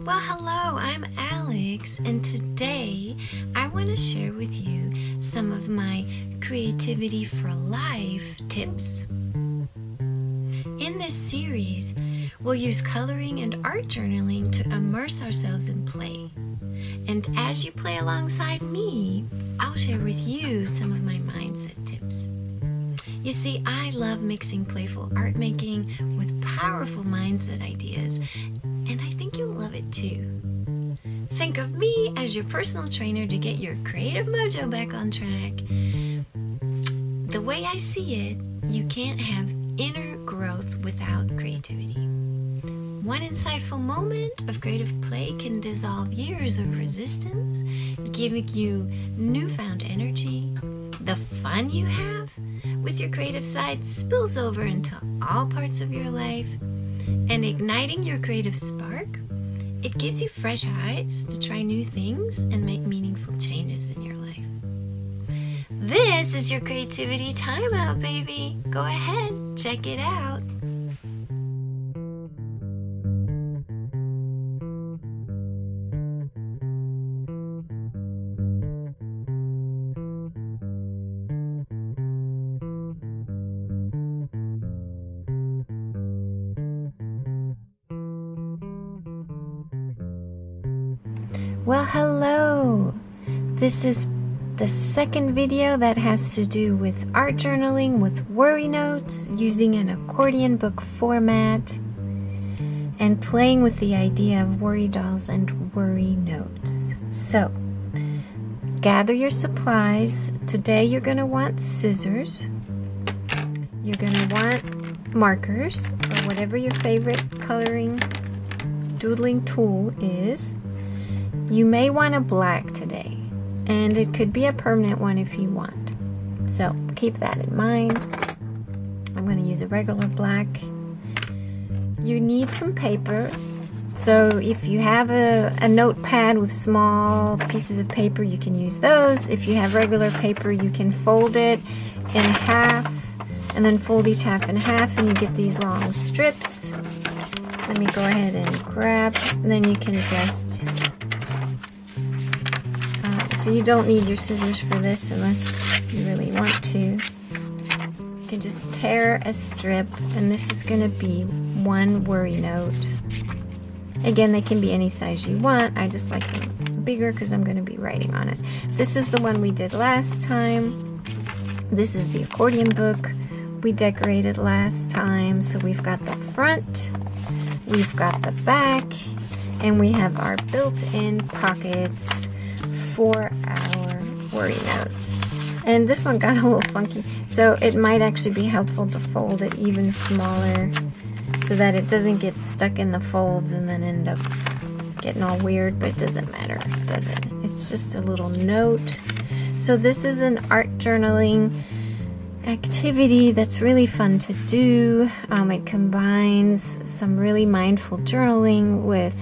Well, hello, I'm Alex, and today I want to share with you some of my creativity for life tips. In this series, we'll use coloring and art journaling to immerse ourselves in play. And as you play alongside me, I'll share with you some of my mindset tips. You see, I love mixing playful art making with powerful mindset ideas, and I think you'll love it too. Think of me as your personal trainer to get your creative mojo back on track. The way I see it, you can't have inner growth without creativity. One insightful moment of creative play can dissolve years of resistance, giving you newfound energy. The fun you have with your creative side spills over into all parts of your life, and igniting your creative spark, it gives you fresh eyes to try new things and make meaningful changes in your life. This is your creativity timeout, baby. Go ahead, check it out. Well, hello! This is the second video that has to do with art journaling with worry notes, using an accordion book format, and playing with the idea of worry dolls and worry notes. So, gather your supplies. Today you're going to want scissors. You're going to want markers, or whatever your favorite coloring doodling tool is. You may want a black today, and it could be a permanent one if you want. So keep that in mind. I'm going to use a regular black. You need some paper. So if you have a notepad with small pieces of paper, you can use those. If you have regular paper, you can fold it in half and then fold each half in half, and you get these long strips. Let me go ahead and grab, and then you can just... So you don't need your scissors for this unless you really want to. You can just tear a strip, and this is going to be one worry note. Again, they can be any size you want. I just like them bigger because I'm going to be writing on it. This is the one we did last time. This is the accordion book we decorated last time. So we've got the front, we've got the back, and we have our built-in pockets for our worry notes. And this one got a little funky, so it might actually be helpful to fold it even smaller so that it doesn't get stuck in the folds and then end up getting all weird, but it doesn't matter, does it? It's just a little note. So this is an art journaling activity that's really fun to do. It combines some really mindful journaling with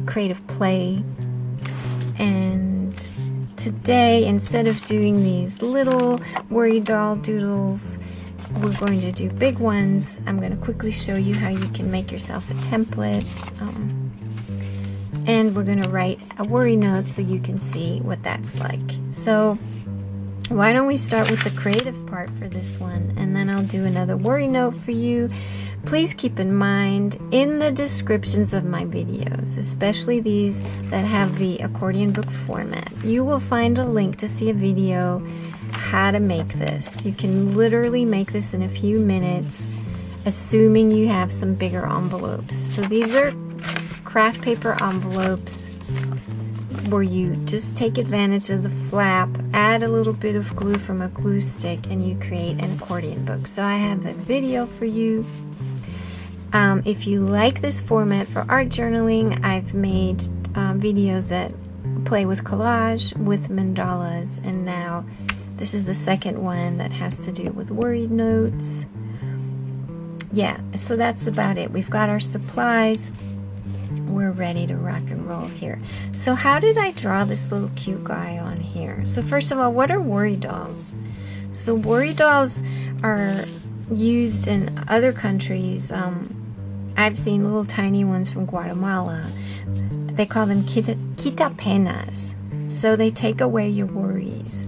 creative play. And today, instead of doing these little worry doll doodles, we're going to do big ones. I'm going to quickly show you how you can make yourself a template. And we're going to write a worry note so you can see what that's like. So why don't we start with the creative part for this one, and then I'll do another worry note for you. Please keep in mind, in the descriptions of my videos, especially these that have the accordion book format, you will find a link to see a video how to make this. You can literally make this in a few minutes, assuming you have some bigger envelopes. So these are craft paper envelopes where you just take advantage of the flap, add a little bit of glue from a glue stick, and you create an accordion book. So I have a video for you. If you like this format for art journaling, I've made videos that play with collage, with mandalas, and now this is the second one that has to do with worried notes. Yeah, so that's about it. We've got our supplies. We're ready to rock and roll here. So how did I draw this little cute guy on here? So first of all, what are worry dolls? So worry dolls are used in other countries I've seen little tiny ones from Guatemala. They call them quitapenas. So they take away your worries.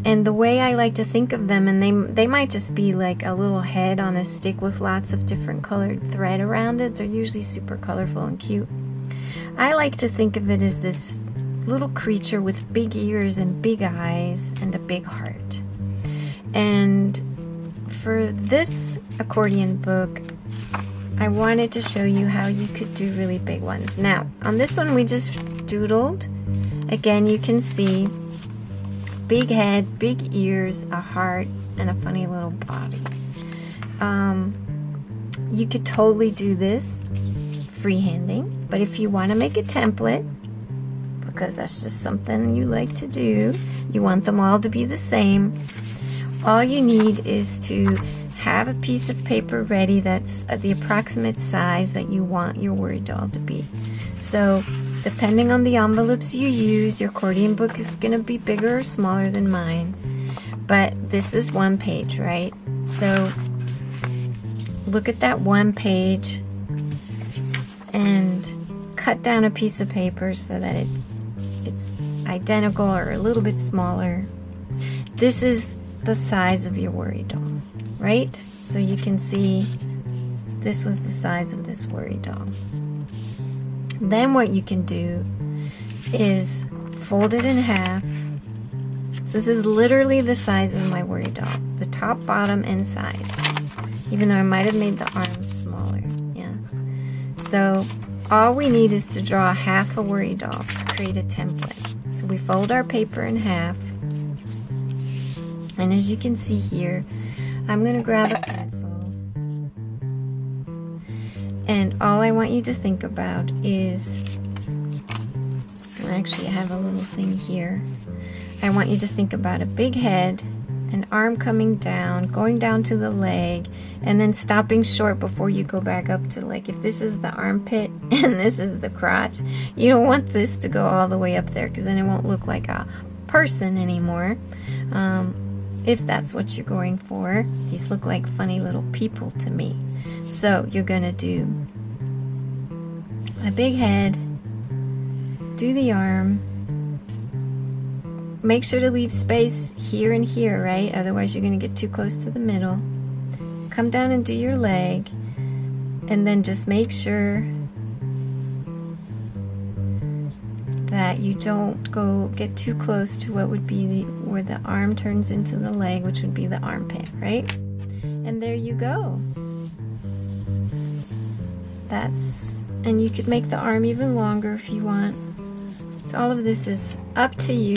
And the way I like to think of them, and they might just be like a little head on a stick with lots of different colored thread around it. They're usually super colorful and cute. I like to think of it as this little creature with big ears and big eyes and a big heart. And for this accordion book, I wanted to show you how you could do really big ones. Now, on this one we just doodled. Again, you can see big head, big ears, a heart, and a funny little body. You could totally do this freehanding, but if you want to make a template, because that's just something you like to do, you want them all to be the same, all you need is to have a piece of paper ready that's the approximate size that you want your worry doll to be. So depending on the envelopes you use, your accordion book is going to be bigger or smaller than mine. But this is one page, right? So look at that one page and cut down a piece of paper so that it's identical or a little bit smaller. This is the size of your worry doll, right? So you can see this was the size of this worry doll. Then what you can do is fold it in half. So this is literally the size of my worry doll, the top, bottom, and sides, even though I might have made the arms smaller. Yeah. So all we need is to draw half a worry doll to create a template. So we fold our paper in half, and as you can see here, I'm going to grab a pencil, and all I want you to think about is, actually I have a little thing here. I want you to think about a big head, an arm coming down, going down to the leg, and then stopping short before you go back up to, like, if this is the armpit and this is the crotch, you don't want this to go all the way up there because then it won't look like a person anymore. If that's what you're going for. These look like funny little people to me. So you're gonna do a big head, do the arm, make sure to leave space here and here, right? Otherwise you're gonna get too close to the middle. Come down and do your leg, and then just make sure that you don't get too close to what would be where the arm turns into the leg, which would be the armpit, right? And there you go. And you could make the arm even longer if you want. So all of this is up to you.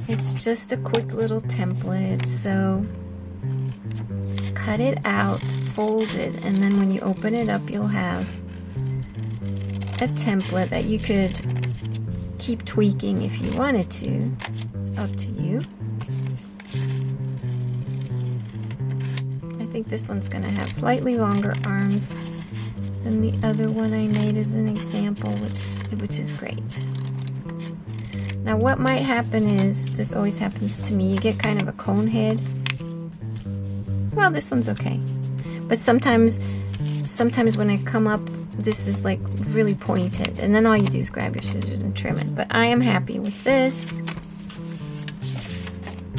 It's just a quick little template. So cut it out, fold it, and then when you open it up, you'll have a template that you could keep tweaking if you wanted to. It's up to you. I think this one's going to have slightly longer arms than the other one I made as an example, which is great. Now what might happen is, this always happens to me, you get kind of a cone head. Well, this one's okay. But sometimes when I come up, this is like really pointed, and then all you do is grab your scissors and trim it. But I am happy with this.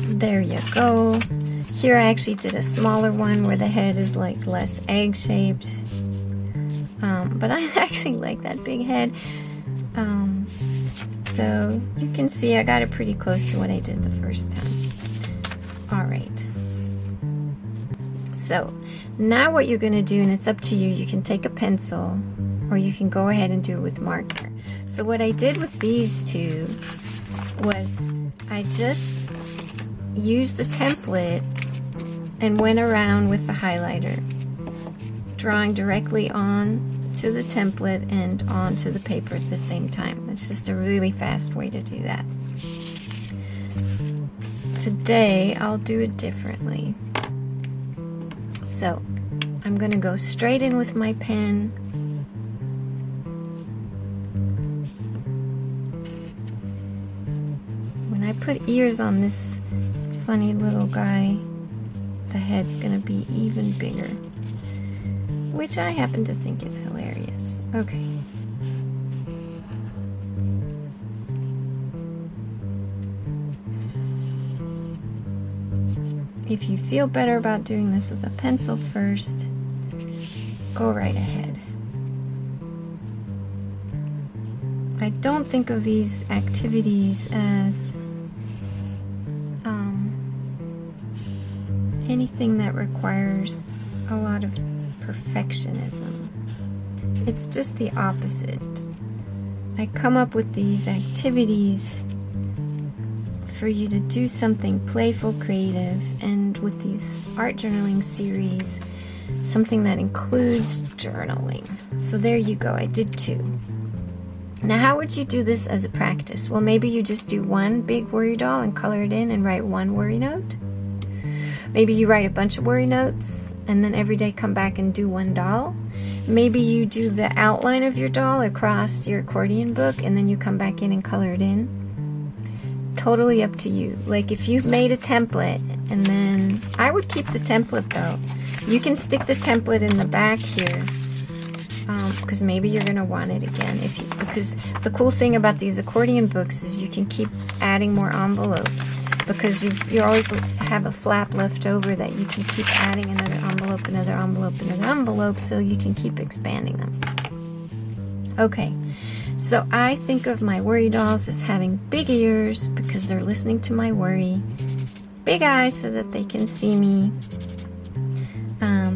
There you go. Here I actually did a smaller one where the head is like less egg-shaped. But I actually like that big head. So you can see I got it pretty close to what I did the first time. Alright. So now what you're going to do, and it's up to you, you can take a pencil or you can go ahead and do it with marker. So what I did with these two was I just used the template and went around with the highlighter, drawing directly on to the template and onto the paper at the same time. It's just a really fast way to do that. Today I'll do it differently. So I'm going to go straight in with my pen. When I put ears on this funny little guy, the head's going to be even bigger. which I happen to think is hilarious. Okay. If you feel better about doing this with a pencil first, go right ahead. I don't think of these activities as anything that requires a lot of perfectionism. It's just the opposite. I come up with these activities for you to do something playful, creative, and with these art journaling series, something that includes journaling. So there you go, I did 2. Now how would you do this as a practice? Well, maybe you just do one big worry doll and color it in and write one worry note. Maybe you write a bunch of worry notes and then every day come back and do one doll. Maybe you do the outline of your doll across your accordion book and then you come back in and color it in. Totally up to you. Like if you've made a template, and then I would keep the template though. You can stick the template in the back here because maybe you're going to want it again. Because the cool thing about these accordion books is you can keep adding more envelopes, because you always have a flap left over that you can keep adding another envelope, another envelope, another envelope, so you can keep expanding them. Okay, so I think of my worry dolls as having big ears because they're listening to my worry, big eyes so that they can see me,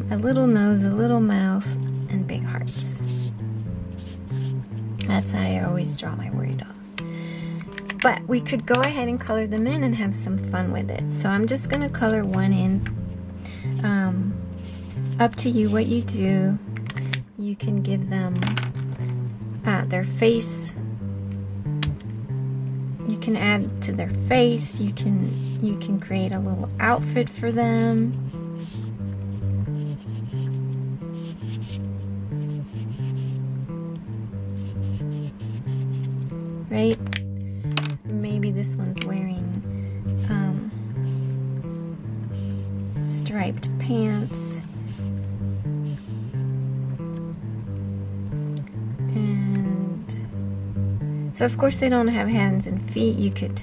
a little nose, a little mouth, and big hearts. That's how I always draw my worry dolls. But we could go ahead and color them in and have some fun with it. So I'm just going to color one in. Up to you what you do. You can give them their face. You can add to their face. You can create a little outfit for them. Right? Maybe this one's wearing striped pants. And so of course they don't have hands and feet. You could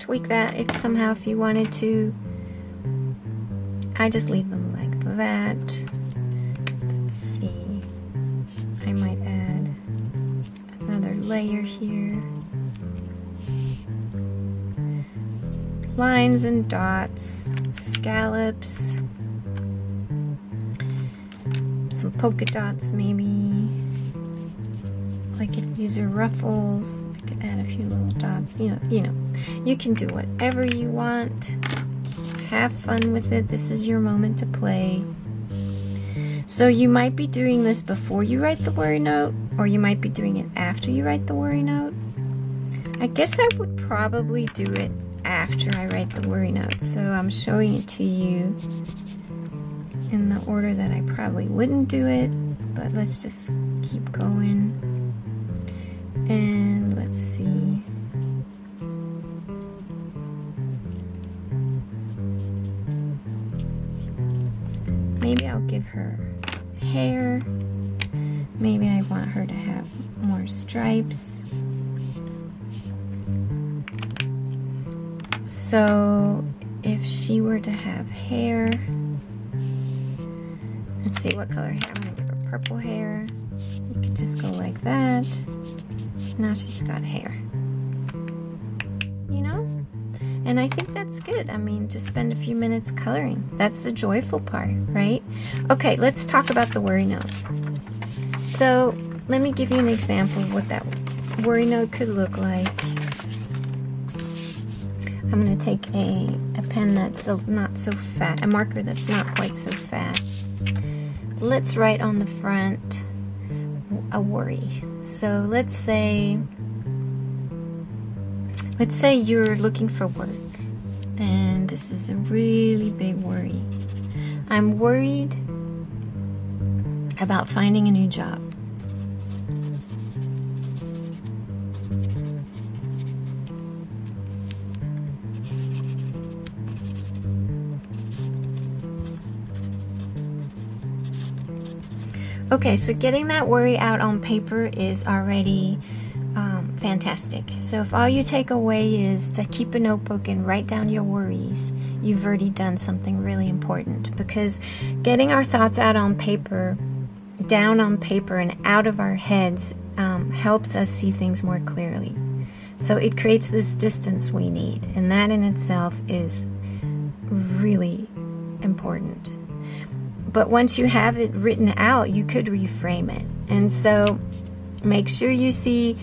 tweak that if you wanted to. I just leave them like that. Let's see. I might add another layer here. Lines and dots, scallops, some polka dots maybe. Like if these are ruffles, I could add a few little dots. You know, you can do whatever you want. Have fun with it. This is your moment to play. So you might be doing this before you write the worry note, or you might be doing it after you write the worry note. I guess I would probably do it after I write the worry note. So I'm showing it to you in the order that I probably wouldn't do it, but let's just keep going. And let's see. Maybe I'll give her hair. Maybe I want her to have more stripes. So if she were to have hair, let's see what color hair. I'm going to give her purple hair. You could just go like that. Now she's got hair. You know? And I think that's good. I mean, just spend a few minutes coloring. That's the joyful part, right? Okay, let's talk about the worry note. So let me give you an example of what that worry note could look like. I'm going to take a pen that's not so fat, a marker that's not quite so fat. Let's write on the front a worry. So let's say you're looking for work, and this is a really big worry. I'm worried about finding a new job. Okay, so getting that worry out on paper is already fantastic. So if all you take away is to keep a notebook and write down your worries, you've already done something really important, because getting our thoughts out on paper, down on paper and out of our heads helps us see things more clearly. So it creates this distance we need, and that in itself is really important. But once you have it written out, you could reframe it. And so make sure you see,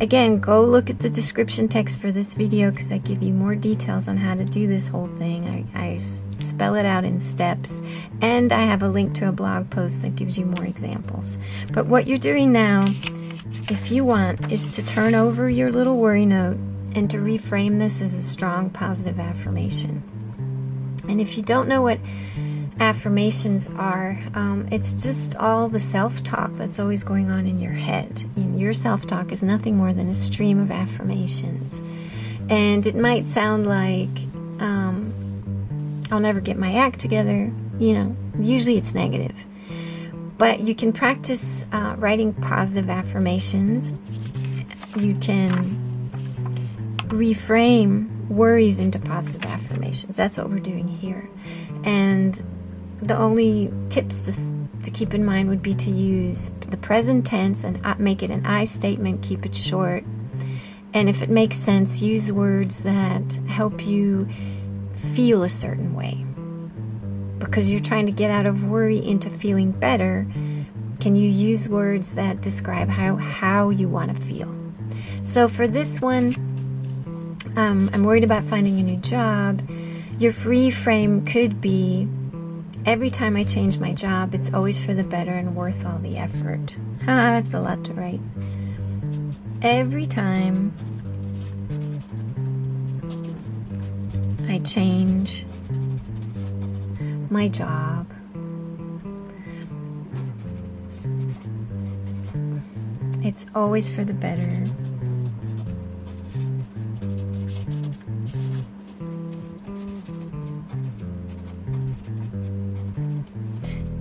again, go look at the description text for this video, because I give you more details on how to do this whole thing. I spell it out in steps, and I have a link to a blog post that gives you more examples. But what you're doing now, if you want, is to turn over your little worry note and to reframe this as a strong positive affirmation. And if you don't know what affirmations are, it's just all the self-talk that's always going on in your head. Your self-talk is nothing more than a stream of affirmations. And it might sound like, I'll never get my act together. Usually it's negative. But you can practice writing positive affirmations. You can reframe worries into positive affirmations. That's what we're doing here. And the only tips to keep in mind would be to use the present tense and make it an I statement, keep it short. And if it makes sense, use words that help you feel a certain way. Because you're trying to get out of worry into feeling better, can you use words that describe how you want to feel? So for this one, I'm worried about finding a new job. Your reframe could be, every time I change my job, it's always for the better and worth all the effort. That's a lot to write. Every time I change my job, it's always for the better.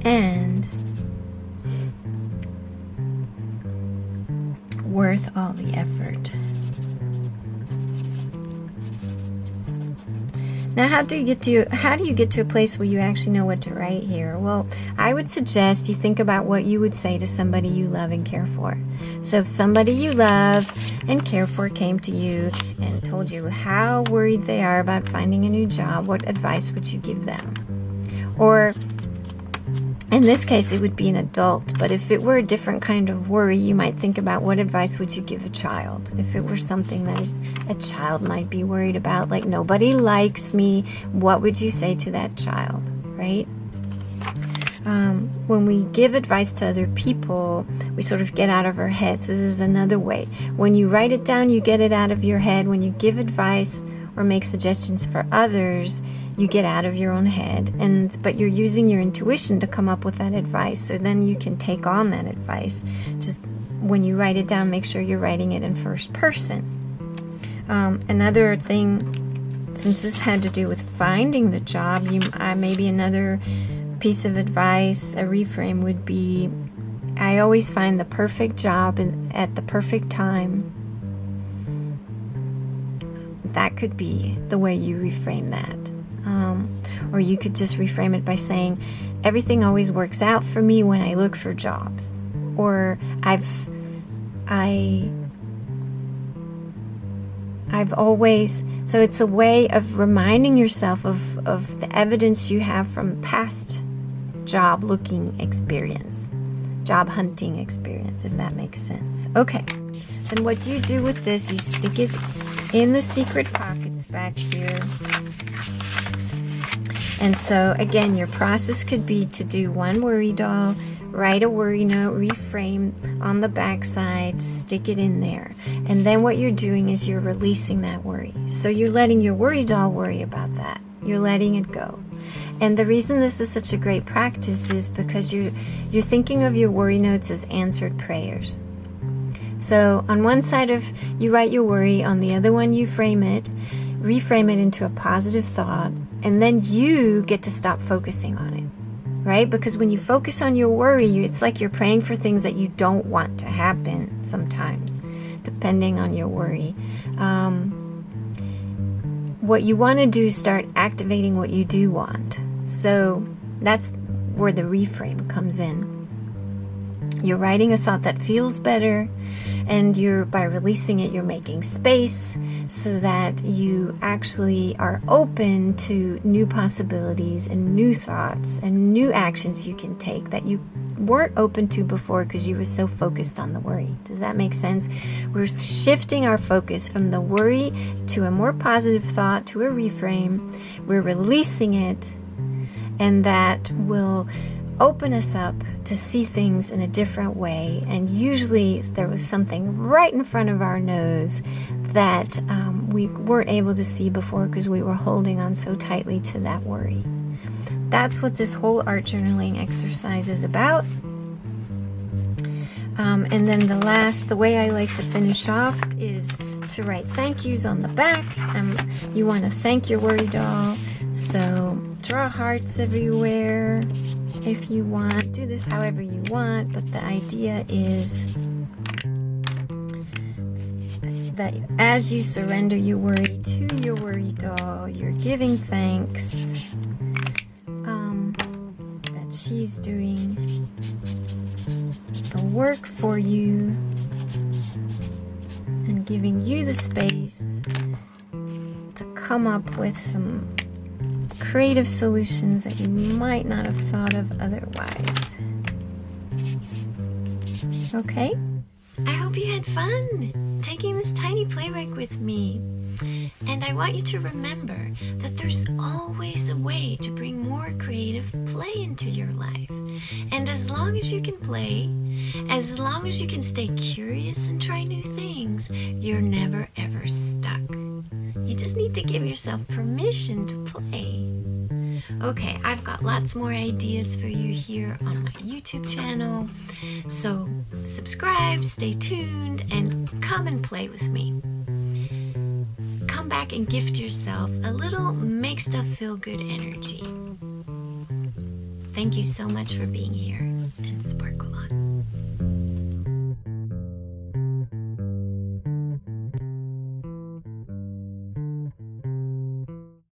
And worth all the effort. Now, how do you get to a place where you actually know what to write here? Well, I would suggest you think about what you would say to somebody you love and care for. So if somebody you love and care for came to you and told you how worried they are about finding a new job, what advice would you give them? Or in this case, it would be an adult, but if it were a different kind of worry, you might think about what advice would you give a child. If it were something that a child might be worried about, like nobody likes me, what would you say to that child, right? When we give advice to other people, we sort of get out of our heads. This is another way. When you write it down, you get it out of your head. When you give advice or make suggestions for others, you get out of your own head, but you're using your intuition to come up with that advice. So then you can take on that advice. Just when you write it down, make sure you're writing it in first person. Another thing, since this had to do with finding the job, maybe another piece of advice, a reframe would be, I always find the perfect job at the perfect time. That could be the way you reframe that. Or you could just reframe it by saying, everything always works out for me when I look for jobs. Or I've always, so it's a way of reminding yourself of the evidence you have from past job looking experience, job hunting experience, if that makes sense. Okay, then what do you do with this? You stick it in the secret pockets back here. And so again, your process could be to do one worry doll, write a worry note, reframe on the back side, stick it in there. And then what you're doing is you're releasing that worry. So you're letting your worry doll worry about that. You're letting it go. And the reason this is such a great practice is because you're thinking of your worry notes as answered prayers. So on one side you write your worry, on the other one you reframe it into a positive thought, and then you get to stop focusing on it. right? Because when you focus on your worry, it's like you're praying for things that you don't want to happen sometimes, depending on your worry. What you want to do is start activating what you do want. So that's where the reframe comes in. You're writing a thought that feels better, and by releasing it, you're making space so that you actually are open to new possibilities and new thoughts and new actions you can take that you weren't open to before because you were so focused on the worry. Does that make sense? We're shifting our focus from the worry to a more positive thought, to a reframe. We're releasing it, and that will open us up to see things in a different way. And usually there was something right in front of our nose that we weren't able to see before because we were holding on so tightly to that worry. That's what this whole art journaling exercise is about. And then the way I like to finish off is to write thank yous on the back. You want to thank your worry doll, so draw hearts everywhere if you want. Do this however you want, but the idea is that as you surrender your worry to your worry doll, you're giving thanks that she's doing the work for you and giving you the space to come up with some creative solutions that you might not have thought of otherwise. Okay? I hope you had fun taking this tiny playwright with me. And I want you to remember that there's always a way to bring more creative play into your life. And as long as you can play, as long as you can stay curious and try new things, you're never ever stuck. You just need to give yourself permission to play. Okay, I've got lots more ideas for you here on my YouTube channel. So subscribe, stay tuned, and come and play with me. Come back and gift yourself a little make stuff feel good energy. Thank you so much for being here.